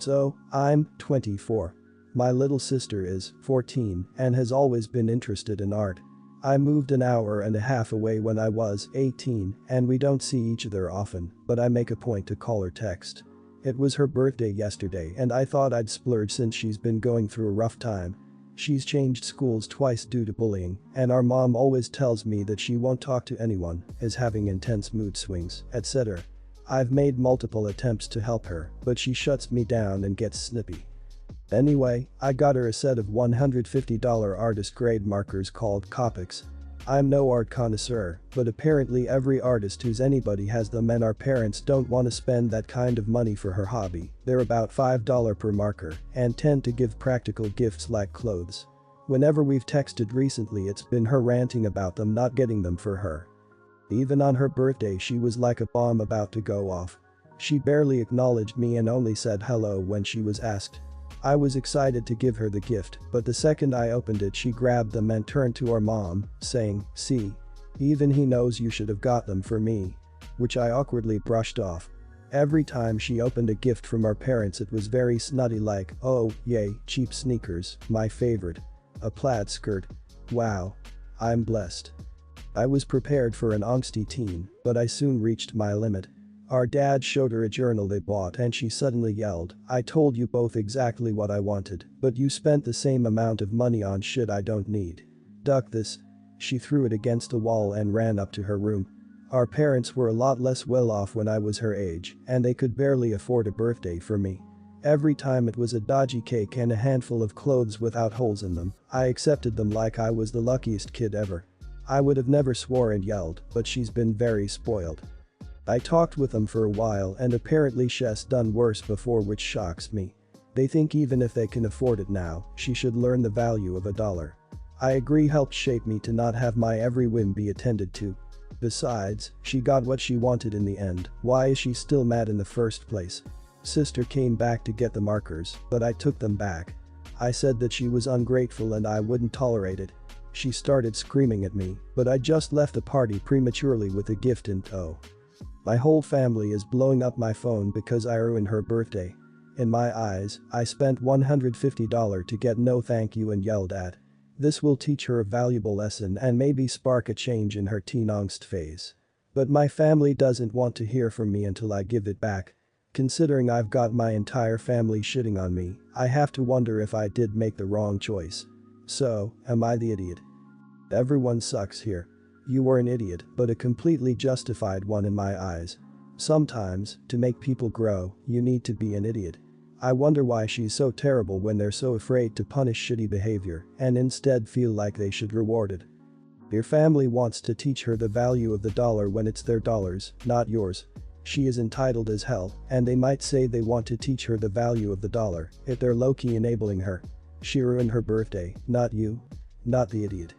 So, I'm 24. My little sister is 14 and has always been interested in art. I moved an hour and a half away when I was 18 and we don't see each other often, but I make a point to call or text. It was her birthday yesterday and I thought I'd splurge since she's been going through a rough time. She's changed schools twice due to bullying, and our mom always tells me that she won't talk to anyone, is having intense mood swings, etc. I've made multiple attempts to help her, but she shuts me down and gets snippy. Anyway, I got her a set of $150 artist grade markers called Copics. I'm no art connoisseur, but apparently every artist who's anybody has them and our parents don't want to spend that kind of money for her hobby. They're about $5 per marker and tend to give practical gifts like clothes. Whenever we've texted recently it's been her ranting about them not getting them for her. Even on her birthday she was like a bomb about to go off. She barely acknowledged me and only said hello when she was asked. I was excited to give her the gift, but the second I opened it she grabbed them and turned to our mom, saying, "See? Even he knows you should have got them for me." Which I awkwardly brushed off. Every time she opened a gift from our parents it was very snotty like, "Oh, yay, cheap sneakers, my favorite. A plaid skirt. Wow. I'm blessed." I was prepared for an angsty teen, but I soon reached my limit. Our dad showed her a journal they bought and she suddenly yelled, "I told you both exactly what I wanted, but you spent the same amount of money on shit I don't need. Duck this." She threw it against the wall and ran up to her room. Our parents were a lot less well off when I was her age, and they could barely afford a birthday for me. Every time it was a dodgy cake and a handful of clothes without holes in them, I accepted them like I was the luckiest kid ever. I would have never swore and yelled, but she's been very spoiled. I talked with them for a while and apparently she's done worse before, which shocks me. They think even if they can afford it now, she should learn the value of a dollar. I agree, helped shape me to not have my every whim be attended to. Besides, she got what she wanted in the end. Why is she still mad in the first place? Sister came back to get the markers, but I took them back. I said that she was ungrateful and I wouldn't tolerate it. She started screaming at me, but I just left the party prematurely with a gift in tow. My whole family is blowing up my phone because I ruined her birthday. In my eyes, I spent $150 to get no thank you and yelled at. This will teach her a valuable lesson and maybe spark a change in her teen angst phase. But my family doesn't want to hear from me until I give it back. Considering I've got my entire family shitting on me, I have to wonder if I did make the wrong choice. So, am I the idiot? Everyone sucks here. You were an idiot, but a completely justified one in my eyes. Sometimes, to make people grow, you need to be an idiot. I wonder why she's so terrible when they're so afraid to punish shitty behavior and instead feel like they should reward it. Your family wants to teach her the value of the dollar when it's their dollars, not yours. She is entitled as hell, and they might say they want to teach her the value of the dollar if they're low-key enabling her. She ruined her birthday, not you. Not the idiot.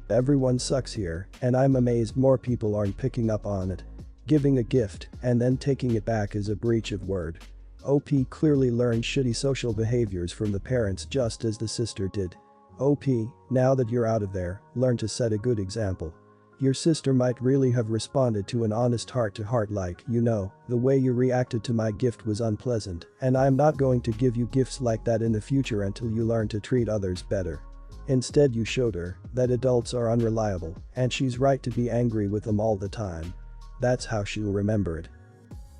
Everyone sucks here, and I'm amazed more people aren't picking up on it. Giving a gift and then taking it back is a breach of word. OP clearly learned shitty social behaviors from the parents just as the sister did. OP, now that you're out of there, learn to set a good example. Your sister might really have responded to an honest heart-to-heart like, "You know, the way you reacted to my gift was unpleasant, and I'm not going to give you gifts like that in the future until you learn to treat others better." Instead you showed her that adults are unreliable and she's right to be angry with them all the time. That's how she'll remember it.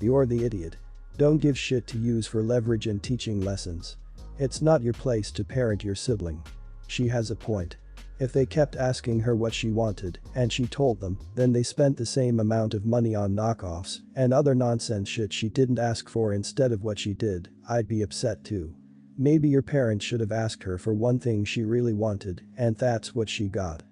You're the idiot. Don't give shit to use for leverage and teaching lessons. It's not your place to parent your sibling. She has a point. If they kept asking her what she wanted and she told them, then they spent the same amount of money on knockoffs and other nonsense shit she didn't ask for instead of what she did. I'd be upset too. Maybe your parents should have asked her for one thing she really wanted, and that's what she got.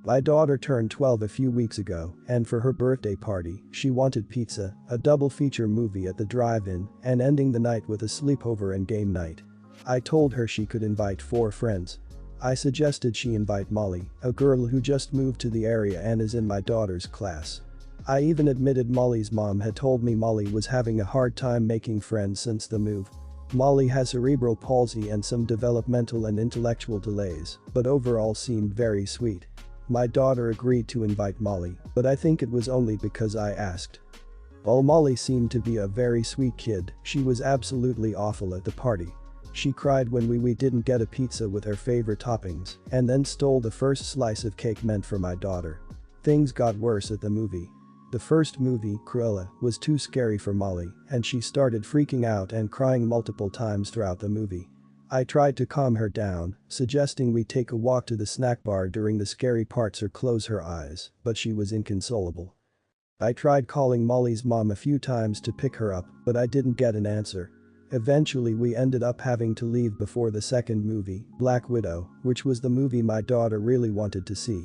My daughter turned 12 a few weeks ago, and for her birthday party, she wanted pizza, a double feature movie at the drive-in, and ending the night with a sleepover and game night. I told her she could invite 4 friends. I suggested she invite Molly, a girl who just moved to the area and is in my daughter's class. I even admitted Molly's mom had told me Molly was having a hard time making friends since the move. Molly has cerebral palsy and some developmental and intellectual delays, but overall seemed very sweet. My daughter agreed to invite Molly, but I think it was only because I asked. While Molly seemed to be a very sweet kid, she was absolutely awful at the party. She cried when we didn't get a pizza with her favorite toppings and then stole the first slice of cake meant for my daughter. Things got worse at the movie. The first movie, Cruella, was too scary for Molly and she started freaking out and crying multiple times throughout the movie. I tried to calm her down, suggesting we take a walk to the snack bar during the scary parts or close her eyes, but she was inconsolable. I tried calling Molly's mom a few times to pick her up, but I didn't get an answer. Eventually we ended up having to leave before the second movie, Black Widow, which was the movie my daughter really wanted to see.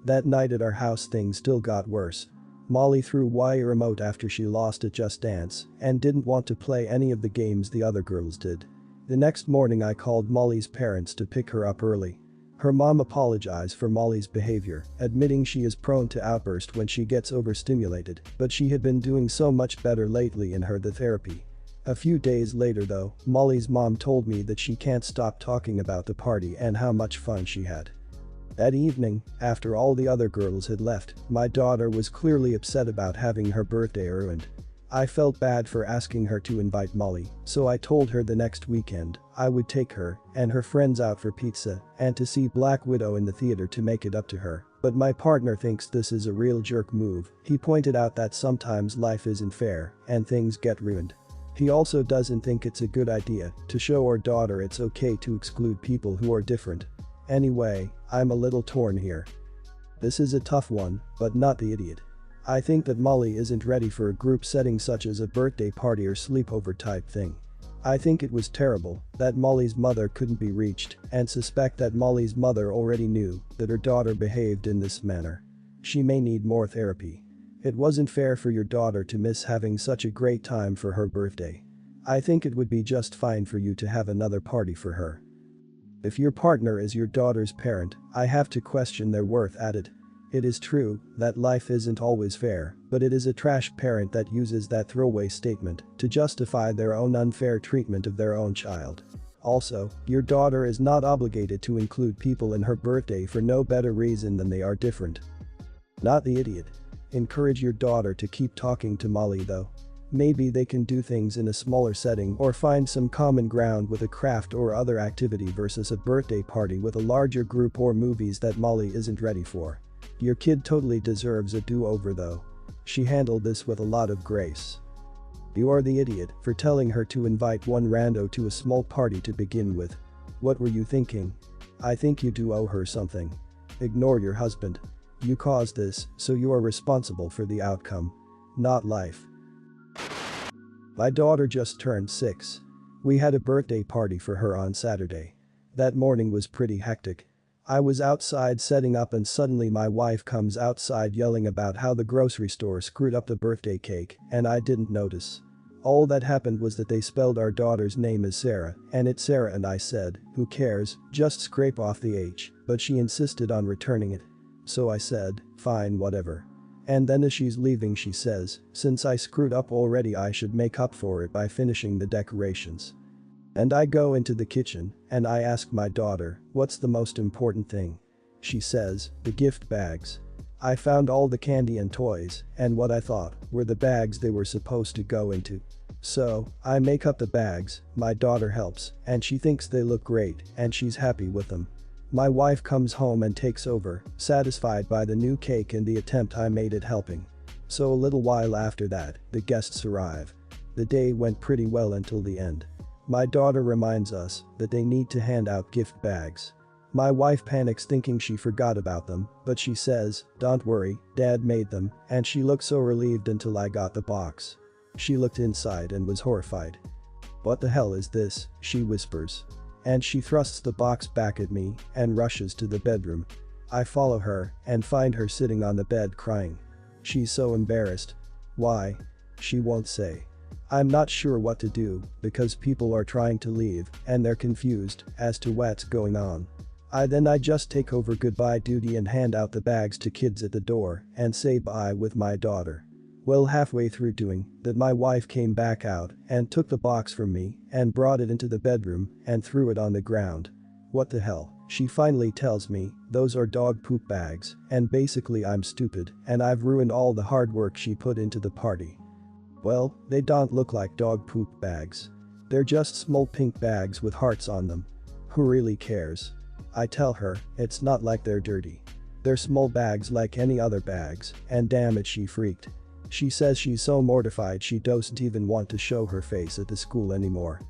That night at our house things still got worse. Molly threw Wii remote after she lost at Just Dance and didn't want to play any of the games the other girls did. The next morning I called Molly's parents to pick her up early. Her mom apologized for Molly's behavior, admitting she is prone to outburst when she gets overstimulated, but she had been doing so much better lately in her therapy. A few days later though, Molly's mom told me that she can't stop talking about the party and how much fun she had. That evening, after all the other girls had left, my daughter was clearly upset about having her birthday ruined. I felt bad for asking her to invite Molly, so I told her the next weekend I would take her and her friends out for pizza and to see Black Widow in the theater to make it up to her. But my partner thinks this is a real jerk move. He pointed out that sometimes life isn't fair and things get ruined. He also doesn't think it's a good idea to show our daughter it's okay to exclude people who are different. Anyway, I'm a little torn here. This is a tough one, but not the idiot. I think that Molly isn't ready for a group setting such as a birthday party or sleepover type thing. I think it was terrible that Molly's mother couldn't be reached and suspect that Molly's mother already knew that her daughter behaved in this manner. She may need more therapy. It wasn't fair for your daughter to miss having such a great time for her birthday. I think it would be just fine for you to have another party for her. If your partner is your daughter's parent, I have to question their worth at it. It is true that life isn't always fair, but it is a trash parent that uses that throwaway statement to justify their own unfair treatment of their own child. Also, your daughter is not obligated to include people in her birthday for no better reason than they are different. Not the idiot. Encourage your daughter to keep talking to Molly though. Maybe they can do things in a smaller setting or find some common ground with a craft or other activity versus a birthday party with a larger group or movies that Molly isn't ready for. Your kid totally deserves a do-over though. She handled this with a lot of grace. You are the idiot for telling her to invite one rando to a small party to begin with. What were you thinking? I think you do owe her something. Ignore your husband. You caused this, so you are responsible for the outcome. Not life. My daughter just turned 6. We had a birthday party for her on Saturday. That morning was pretty hectic. I was outside setting up and suddenly my wife comes outside yelling about how the grocery store screwed up the birthday cake and I didn't notice. All that happened was that they spelled our daughter's name as Sarah and it's Sarah and I said, who cares, just scrape off the H, but she insisted on returning it. So I said, fine whatever. And then as she's leaving she says, since I screwed up already I should make up for it by finishing the decorations. And I go into the kitchen and I ask my daughter, what's the most important thing? She says, the gift bags. I found all the candy and toys and what I thought were the bags they were supposed to go into. So, I make up the bags, my daughter helps, and she thinks they look great and she's happy with them. My wife comes home and takes over, satisfied by the new cake and the attempt I made at helping. So a little while after that, the guests arrive. The day went pretty well until the end. My daughter reminds us that they need to hand out gift bags. My wife panics thinking she forgot about them, but she says, don't worry, Dad made them, and she looked so relieved until I got the box. She looked inside and was horrified. What the hell is this? She whispers. And she thrusts the box back at me and rushes to the bedroom. I follow her and find her sitting on the bed crying. She's so embarrassed. Why? She won't say. I'm not sure what to do because people are trying to leave and they're confused as to what's going on. I just take over goodbye duty and hand out the bags to kids at the door and say bye with my daughter. Well, halfway through doing that my wife came back out and took the box from me and brought it into the bedroom and threw it on the ground. What the hell? She finally tells me those are dog poop bags and basically I'm stupid and I've ruined all the hard work she put into the party. Well, they don't look like dog poop bags. They're just small pink bags with hearts on them. Who really cares? I tell her, it's not like they're dirty. They're small bags like any other bags, and damn it, she freaked. She says she's so mortified she doesn't even want to show her face at the school anymore.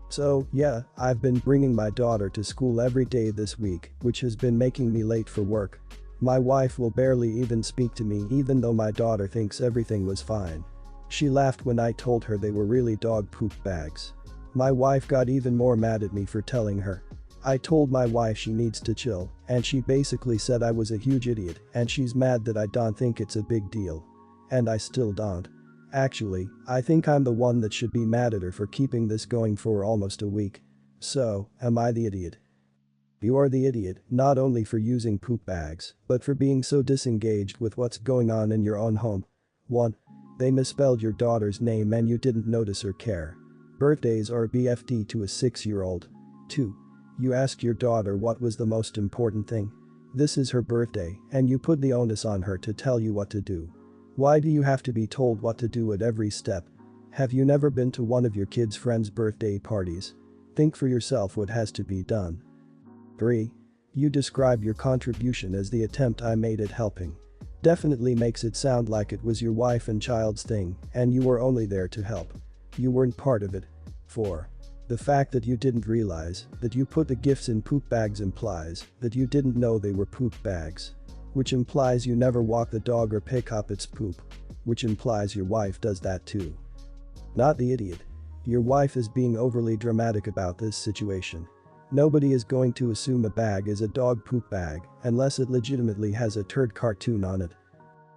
So, yeah, I've been bringing my daughter to school every day this week, which has been making me late for work. My wife will barely even speak to me even though my daughter thinks everything was fine. She laughed when I told her they were really dog poop bags. My wife got even more mad at me for telling her. I told my wife she needs to chill, and she basically said I was a huge idiot and she's mad that I don't think it's a big deal. And I still don't. Actually, I think I'm the one that should be mad at her for keeping this going for almost a week. So, am I the idiot? You are the idiot, not only for using poop bags, but for being so disengaged with what's going on in your own home. 1. They misspelled your daughter's name and you didn't notice or care. Birthdays are BFD to a 6-year-old. 2. You asked your daughter what was the most important thing. This is her birthday, and you put the onus on her to tell you what to do. Why do you have to be told what to do at every step? Have you never been to one of your kids' friends' birthday parties? Think for yourself what has to be done. 3. You describe your contribution as the attempt I made at helping. Definitely makes it sound like it was your wife and child's thing, and you were only there to help. You weren't part of it. 4. The fact that you didn't realize that you put the gifts in poop bags implies that you didn't know they were poop bags. Which implies you never walk the dog or pick up its poop. Which implies your wife does that too. Not the idiot. Your wife is being overly dramatic about this situation. Nobody is going to assume a bag is a dog poop bag unless it legitimately has a turd cartoon on it.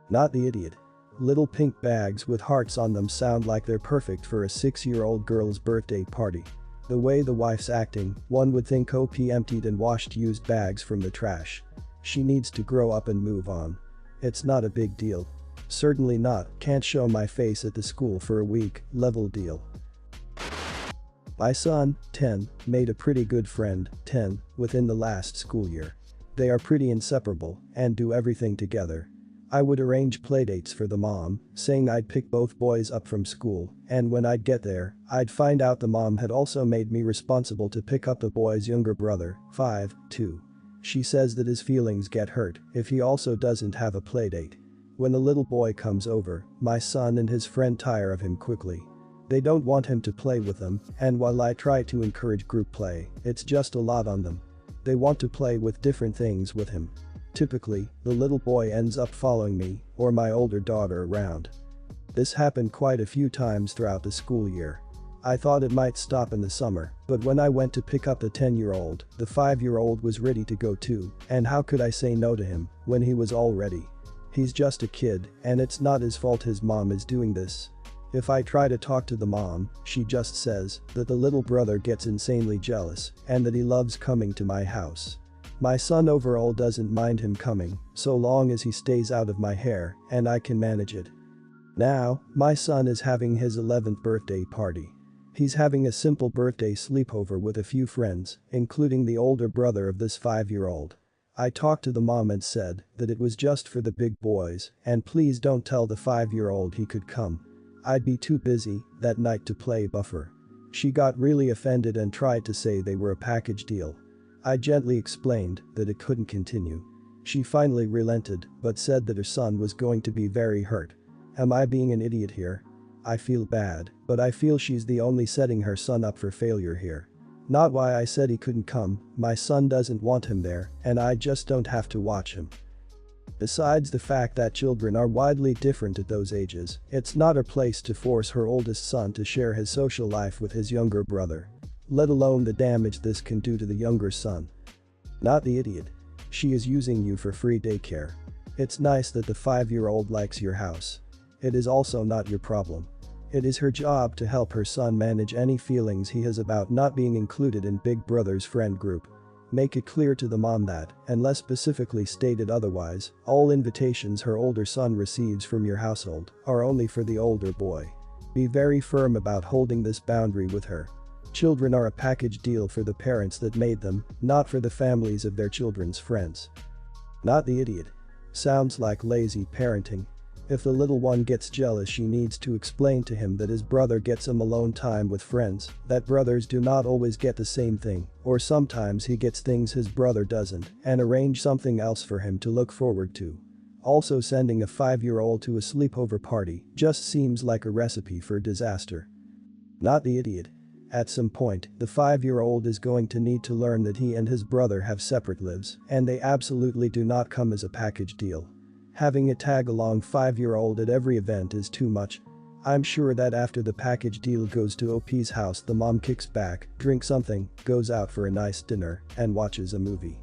Not the idiot. Little pink bags with hearts on them sound like they're perfect for a 6-year-old girl's birthday party. The way the wife's acting, one would think OP emptied and washed used bags from the trash. She needs to grow up and move on. It's not a big deal. Certainly not, can't show my face at the school for a week, level deal. My son, 10, made a pretty good friend, 10, within the last school year. They are pretty inseparable and do everything together. I would arrange playdates for the mom, saying I'd pick both boys up from school, and when I'd get there, I'd find out the mom had also made me responsible to pick up the boy's younger brother, 5, too. She says that his feelings get hurt if he also doesn't have a playdate. When the little boy comes over, my son and his friend tire of him quickly. They don't want him to play with them, and while I try to encourage group play, it's just a lot on them. They want to play with different things with him. Typically, the little boy ends up following me or my older daughter around. This happened quite a few times throughout the school year. I thought it might stop in the summer, but when I went to pick up the 10-year-old, the 5-year-old was ready to go too, and how could I say no to him when he was all ready? He's just a kid, and it's not his fault his mom is doing this. If I try to talk to the mom, she just says that the little brother gets insanely jealous and that he loves coming to my house. My son overall doesn't mind him coming, so long as he stays out of my hair and I can manage it. Now, my son is having his 11th birthday party. He's having a simple birthday sleepover with a few friends, including the older brother of this 5-year-old. I talked to the mom and said that it was just for the big boys and please don't tell the 5-year-old he could come. I'd be too busy that night to play buffer. She got really offended and tried to say they were a package deal. I gently explained that it couldn't continue. She finally relented but said that her son was going to be very hurt. Am I being an idiot here? I feel bad, but I feel she's the only setting her son up for failure here. Not why I said he couldn't come, my son doesn't want him there and I just don't have to watch him. Besides the fact that children are widely different at those ages, it's not her place to force her oldest son to share his social life with his younger brother. Let alone the damage this can do to the younger son. Not the idiot. She is using you for free daycare. It's nice that the 5-year-old likes your house. It is also not your problem. It is her job to help her son manage any feelings he has about not being included in Big Brother's friend group. Make it clear to the mom that, unless specifically stated otherwise, all invitations her older son receives from your household are only for the older boy. Be very firm about holding this boundary with her. Children are a package deal for the parents that made them, not for the families of their children's friends. Not the idiot. Sounds like lazy parenting. If the little one gets jealous, she needs to explain to him that his brother gets some alone time with friends, that brothers do not always get the same thing, or sometimes he gets things his brother doesn't, and arrange something else for him to look forward to. Also, sending a 5-year-old to a sleepover party just seems like a recipe for disaster. Not the idiot. At some point, the 5-year-old is going to need to learn that he and his brother have separate lives, and they absolutely do not come as a package deal. Having a tag-along 5-year-old at every event is too much. I'm sure that after the package deal goes to OP's house, the mom kicks back, drinks something, goes out for a nice dinner, and watches a movie.